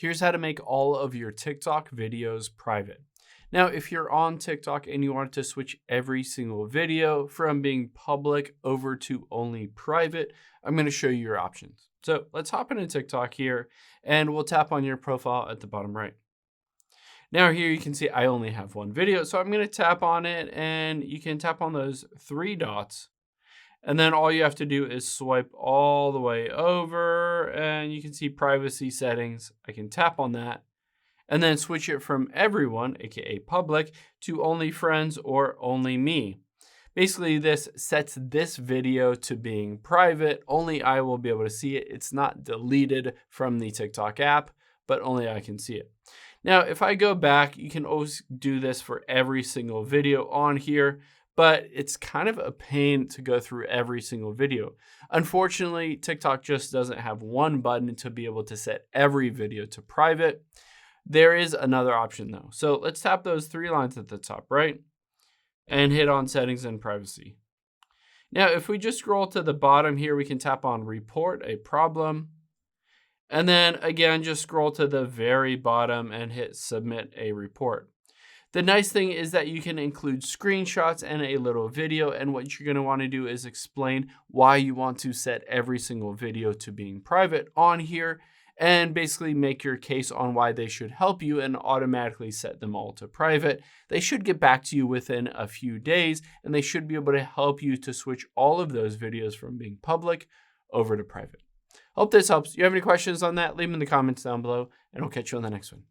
Here's how to make all of your TikTok videos private. Now, if you're on TikTok and you want to switch every single video from being public over to only private, I'm going to show you your options. So let's hop into TikTok here and we'll tap on your profile at the bottom right. Now here you can see I only have one video, so I'm going to tap on it and you can tap on those three dots. And then all you have to do is swipe all the way over and you can see privacy settings. I can tap on that and then switch it from everyone, aka public, to only friends or only me. Basically, this sets this video to being private. Only I will be able to see it. It's not deleted from the TikTok app, but only I can see it. Now, if I go back, you can always do this for every single video on here, but it's kind of a pain to go through every single video. Unfortunately, TikTok just doesn't have one button to be able to set every video to private. There is another option though. So let's tap those three lines at the top right and hit on settings and privacy. Now, if we just scroll to the bottom here, we can tap on report a problem. And then again, just scroll to the very bottom and hit submit a report. The nice thing is that you can include screenshots and a little video. And what you're going to want to do is explain why you want to set every single video to being private on here and basically make your case on why they should help you and automatically set them all to private. They should get back to you within a few days and they should be able to help you to switch all of those videos from being public over to private. Hope this helps. If you have any questions on that, leave them in the comments down below and I'll catch you on the next one.